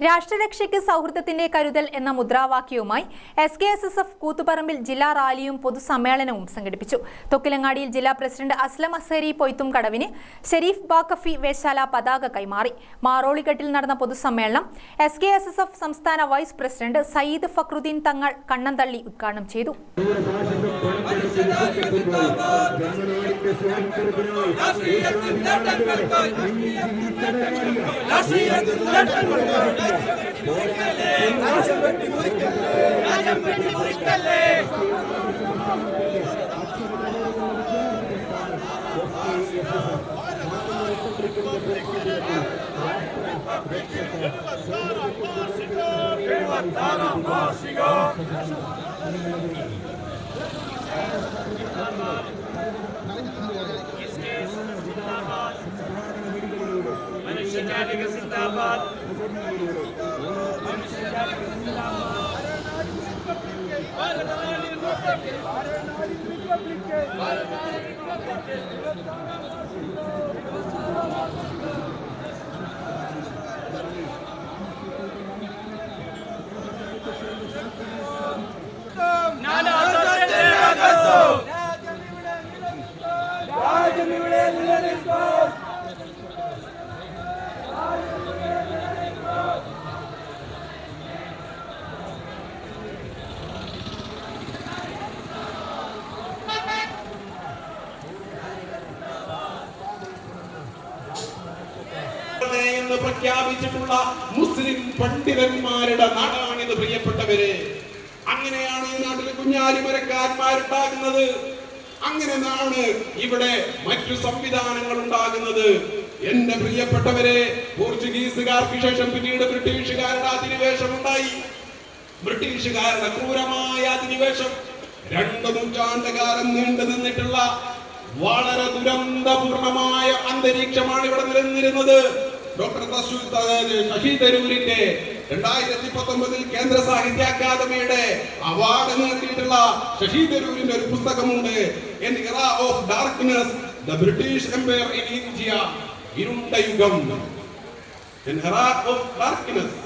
രാഷ്ട്രരക്ഷയ്ക്ക് സൗഹൃദത്തിന്റെ കരുതൽ എന്ന മുദ്രാവാക്യവുമായി SKSSF കൂത്തുപറമ്പിൽ ജില്ലാ റാലിയും പൊതുസമ്മേളനവും സംഘടിപ്പിച്ചു. തൊക്കിലങ്ങാടിയിൽ ജില്ലാ പ്രസിഡന്റ് അസ്ലം അസ്ഹരി പൊയ്ത്തും കടവിന് ഷെരീഫ് ബാക്കഫി വേശാല പതാക കൈമാറി. മാറോളിഘട്ടിൽ നടന്ന പൊതുസമ്മേളനം SKSSF സംസ്ഥാന വൈസ് പ്രസിഡന്റ് സയ്യിദ് ഫക്രുദ്ദീൻ തങ്ങൾ കണ്ണന്തള്ളി ഉദ്ഘാടനം ചെയ്തു. പ്രഖ്യാപിച്ചിട്ടുള്ള മുസ്ലിം പണ്ഡിതന്മാരുടെ നാടാണിത്. പ്രിയപ്പെട്ടവരെ, അങ്ങനെയാണ് ഈ നാട്ടിൽ കുഞ്ഞാലിമരക്കാന്മാരുണ്ടാകുന്നത്. അങ്ങനെയാണ് ഇവിടെ മറ്റു സംവിധാനങ്ങൾ ഉണ്ടാകുന്നത്. എന്റെ പ്രിയപ്പെട്ടവരെ, പോർച്ചുഗീസുകാർക്ക് ശേഷം പിന്നീട് ബ്രിട്ടീഷുകാരുടെ അധിനിവേശം ഉണ്ടായി. ബ്രിട്ടീഷുകാരുടെ ക്രൂരമായ അധിനിവേശം 2 നൂറ്റാണ്ട് കാലം നീണ്ടു നിന്നിട്ടുള്ള വളരെ ദുരന്തപൂർണമായ അന്തരീക്ഷമാണ് ഇവിടെ നിലനിന്നിരുന്നത്. ഡോക്ടർ ശശി തരൂരിന്റെ 2019 കേന്ദ്ര സാഹിത്യ അക്കാദമിയുടെ അവാർഡ് നേടിയിട്ടുള്ള ശശി തരൂരിന്റെ ഒരു പുസ്തകമുണ്ട്, an era of darkness, the British empire in India. ഇരുണ്ട യുഗം, എൻ എറ ഓഫ് ഡാർക്ക്നെസ്,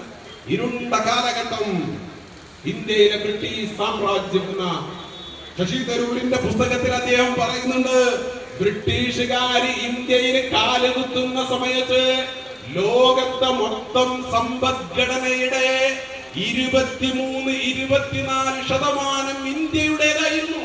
ഇരുണ്ട കാലഘട്ടം, ഇന്ത്യയിലെ ബ്രിട്ടീഷ് സാമ്രാജ്യം എന്ന ശശി തരൂരിന്റെ പുസ്തകത്തിൽ അദ്ദേഹം പറയുന്നുണ്ട്, ബ്രിട്ടീഷുകാര് ഇന്ത്യയിൽ കാലുകുത്തുന്ന സമയത്ത് ലോകത്തെ മൊത്തം സമ്പദ്ഘടനയുടെ 23-24% ഇന്ത്യയുടേതായിരുന്നു.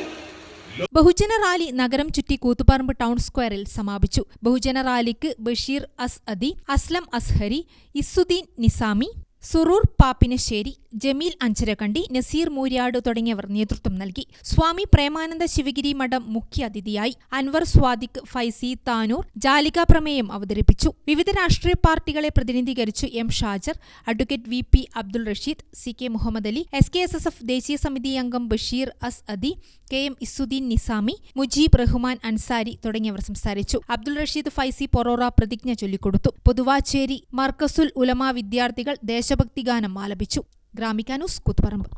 ബഹുജന റാലി നഗരം ചുറ്റി കൂത്തുപറമ്പ് ടൗൺ സ്ക്വയറിൽ സമാപിച്ചു. ബഹുജന റാലിക്ക് ബഷീർ അസ്അദി, അസ്ലം അസ്ഹരി, ഇസുദ്ദീൻ നിസാമി, സുറൂർ പാപ്പിനശ്ശേരി, ജമീൽ അഞ്ചരക്കണ്ടി, നസീർ മൂര്യാട് തുടങ്ങിയവർ നേതൃത്വം നൽകി. സ്വാമി പ്രേമാനന്ദ ശിവഗിരി മഠം മുഖ്യ അതിഥിയായി. അൻവർ സ്വാദിഖ്, ഫൈസി താനൂർ ജാലിക പ്രമേയം അവതരിപ്പിച്ചു. വിവിധ രാഷ്ട്രീയ പാർട്ടികളെ പ്രതിനിധീകരിച്ചു M Shajar, advocate VP Abdul Rasheed, CK Muhammad Ali, SKSSF ദേശീയ സമിതി അംഗം ബഷീർ അസ്അദി, KM ഇസുദ്ദീൻ നിസാമി, മുജീബ് റഹ്മാൻ അൻസാരി തുടങ്ങിയവർ സംസാരിച്ചു. അബ്ദുൾ റഷീദ് ഫൈസി പൊറോറ പ്രതിജ്ഞ ചൊല്ലിക്കൊടുത്തു. പൊതുവാച്ചേരി മർക്കസുൽ ഉലമ വിദ്യാർത്ഥികൾ ദേശഭക്തി ഗാനം ആലപിച്ചു. ഗ്രാമിക ന്യൂസ് കൂത്തുപറമ്പ്.